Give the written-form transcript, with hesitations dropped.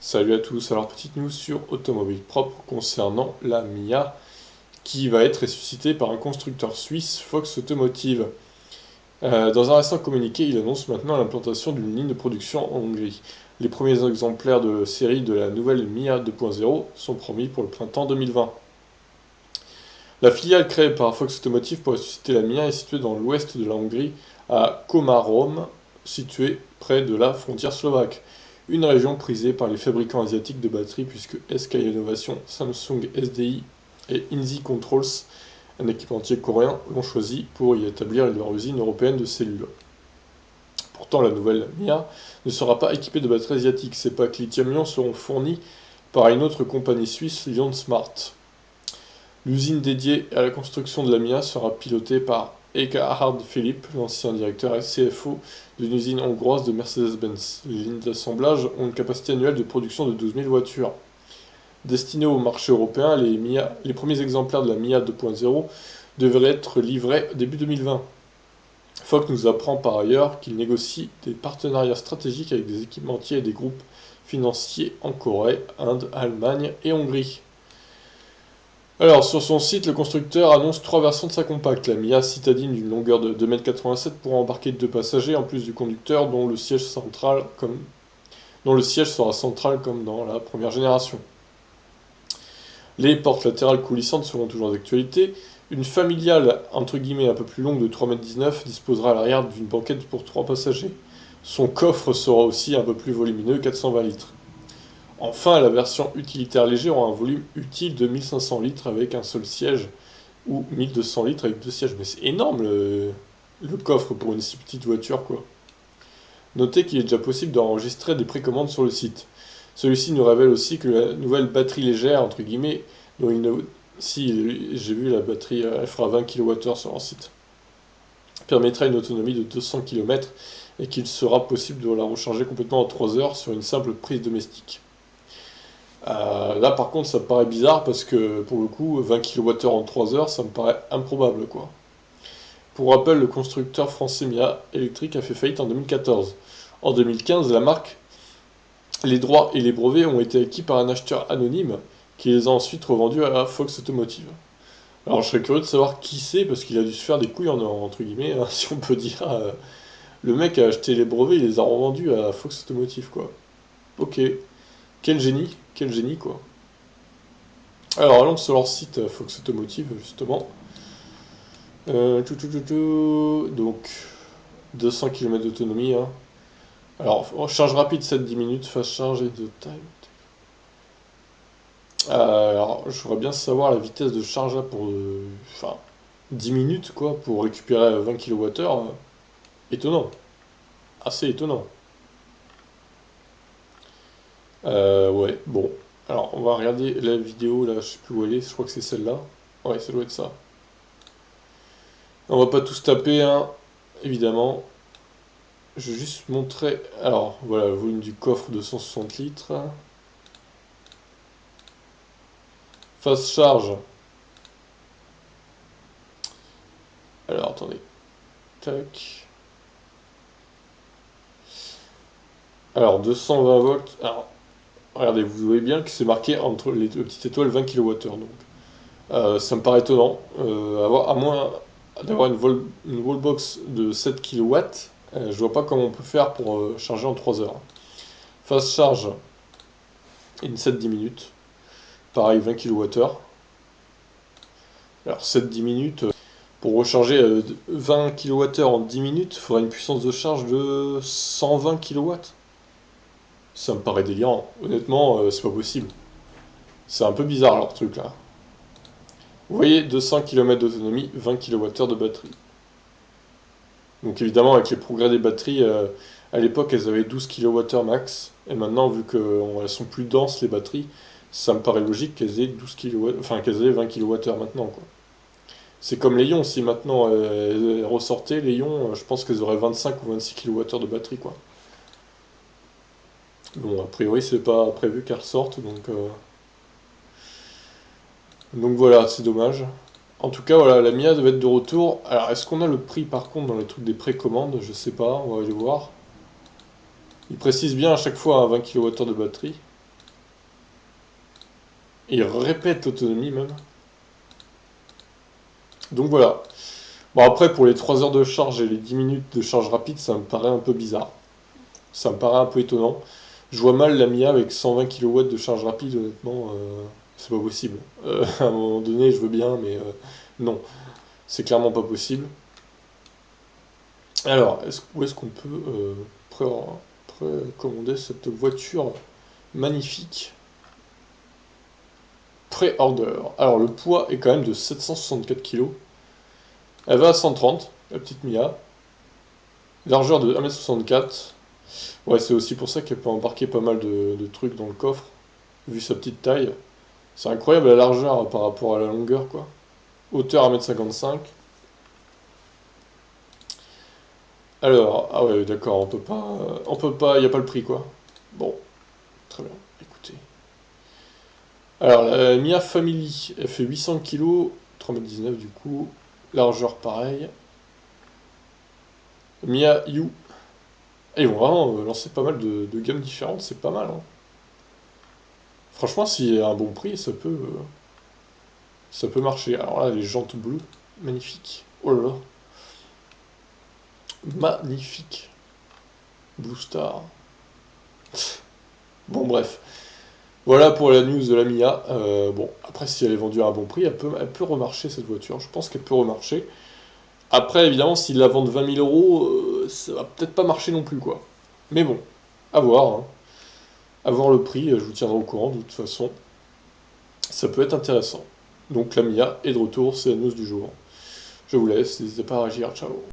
Salut à tous, alors petite news sur Automobile Propre concernant la Mia qui va être ressuscitée par un constructeur suisse, Fox Automotive. Dans un récent communiqué, il annonce maintenant l'implantation d'une ligne de production en Hongrie. Les premiers exemplaires de série de la nouvelle Mia 2.0 sont promis pour le printemps 2020. La filiale créée par Fox Automotive pour ressusciter la Mia est située dans l'ouest de la Hongrie, à Komárom, située près de la frontière slovaque. Une région prisée par les fabricants asiatiques de batteries puisque SK Innovation, Samsung SDI et Inzi Controls, un équipementier coréen, l'ont choisi pour y établir leur usine européenne de cellules. Pourtant, la nouvelle Mia ne sera pas équipée de batteries asiatiques. Ces packs lithium-ion seront fournis par une autre compagnie suisse, Lion Smart. L'usine dédiée à la construction de la Mia sera pilotée par Eckhard Philipp, l'ancien directeur et CFO d'une usine hongroise de Mercedes-Benz. Les lignes d'assemblage ont une capacité annuelle de production de 12 000 voitures. Destinés au marché européen, les premiers exemplaires de la Mia 2.0 devraient être livrés début 2020. Fox nous apprend par ailleurs qu'il négocie des partenariats stratégiques avec des équipementiers et des groupes financiers en Corée, Inde, Allemagne et Hongrie. Alors, sur son site, le constructeur annonce trois versions de sa compacte. La Mia citadine d'une longueur de 2,87 m pourra embarquer deux passagers en plus du conducteur dont le siège sera central comme dans la première génération. Les portes latérales coulissantes seront toujours d'actualité. Une familiale entre guillemets un peu plus longue de 3,19 m disposera à l'arrière d'une banquette pour trois passagers. Son coffre sera aussi un peu plus volumineux, 420 litres. Enfin, la version utilitaire léger aura un volume utile de 1500 litres avec un seul siège ou 1200 litres avec deux sièges. Mais c'est énorme le coffre pour une si petite voiture, quoi. Notez qu'il est déjà possible d'enregistrer des précommandes sur le site. Celui-ci nous révèle aussi que la nouvelle batterie légère, entre guillemets, dont si j'ai vu la batterie, elle fera 20 kWh sur leur site, permettra une autonomie de 200 km et qu'il sera possible de la recharger complètement en 3 heures sur une simple prise domestique. Là par contre ça me paraît bizarre parce que pour le coup 20 kWh en 3 heures ça me paraît improbable quoi. Pour rappel, le constructeur français Mia Electric a fait faillite en 2014. En 2015, la marque, les droits et les brevets ont été acquis par un acheteur anonyme qui les a ensuite revendus à Fox Automotive. Alors je serais curieux de savoir qui c'est parce qu'il a dû se faire des couilles entre guillemets, hein, si on peut dire. Le mec a acheté les brevets, il les a revendus à Fox Automotive quoi. Ok, quel génie quoi. Alors allons sur leur site Fox Automotive justement. Donc 200 km d'autonomie. Hein. Alors charge rapide 7-10 minutes, fast charge et de time. Alors je voudrais bien savoir la vitesse de charge là pour enfin 10 minutes quoi pour récupérer 20 kWh. Étonnant, assez étonnant. Ouais, bon. Alors on va regarder la vidéo là, je sais plus où elle est, je crois que c'est celle-là. Ouais, ça doit être ça. On va pas tous taper, hein, évidemment. Je vais juste montrer. Alors, voilà, le volume du coffre de 160 litres. Phase charge. Alors, attendez. Tac. Alors, 220 volts. Alors, regardez, vous voyez bien que c'est marqué entre les deux petites étoiles 20 kWh. Donc, ça me paraît étonnant. À moins d'avoir une wallbox de 7 kW, je vois pas comment on peut faire pour charger en 3 heures. Phase charge, in 7-10 minutes. Pareil, 20 kWh. Alors 7-10 minutes, pour recharger 20 kWh en 10 minutes, il faudrait une puissance de charge de 120 kW. Ça me paraît délirant. Honnêtement, c'est pas possible. C'est un peu bizarre leur truc là. Vous voyez, 200 km d'autonomie, 20 kWh de batterie. Donc évidemment, avec les progrès des batteries, à l'époque elles avaient 12 kWh max. Et maintenant, vu qu'elles sont plus denses les batteries, ça me paraît logique qu'elles aient 12 kW, enfin qu'elles aient 20 kWh maintenant quoi. C'est comme les ions, si maintenant elles ressortaient les ions, je pense qu'elles auraient 25 ou 26 kWh de batterie quoi. Bon, a priori c'est pas prévu qu'elles ressortent, donc voilà, c'est dommage. En tout cas, voilà, la Mia devait être de retour. Alors, est-ce qu'on a le prix par contre dans les trucs des précommandes? Je sais pas, on va aller voir. Il précise bien à chaque fois 20 kWh de batterie. Et il répète l'autonomie même. Donc voilà. Bon après pour les 3 heures de charge et les 10 minutes de charge rapide, ça me paraît un peu bizarre. Ça me paraît un peu étonnant. Je vois mal la Mia avec 120 kW de charge rapide, honnêtement, c'est pas possible. À un moment donné, je veux bien, mais non, c'est clairement pas possible. Alors, où est-ce qu'on peut précommander cette voiture magnifique? Pré-order. Alors, le poids est quand même de 764 kg. Elle va à 130, la petite Mia. Largeur de 1m64. Ouais, c'est aussi pour ça qu'elle peut embarquer pas mal de trucs dans le coffre, vu sa petite taille. C'est incroyable la largeur par rapport à la longueur, quoi. Hauteur 1m55. Alors, ah ouais, d'accord, on peut pas, il n'y a pas le prix, quoi. Bon, très bien, écoutez. Alors, la Mia Family, elle fait 800 kg, 3,19 m du coup. Largeur pareil. Mia You. Ils vont vraiment lancer pas mal de gammes différentes, c'est pas mal, hein. Franchement, s'il y a un bon prix, ça peut marcher. Alors là, les jantes bleues, magnifiques. Oh là là, magnifique. Blue Star. Bon, bref. Voilà pour la news de la Mia. Bon, après, si elle est vendue à un bon prix, elle peut remarcher cette voiture. Je pense qu'elle peut remarcher. Après, évidemment, s'ils la vendent 20 000 euros, ça va peut-être pas marcher non plus, quoi. Mais bon, à voir, hein. À voir le prix, je vous tiendrai au courant de toute façon. Ça peut être intéressant. Donc la Mia est de retour, c'est la news du jour. Je vous laisse, n'hésitez pas à réagir, ciao.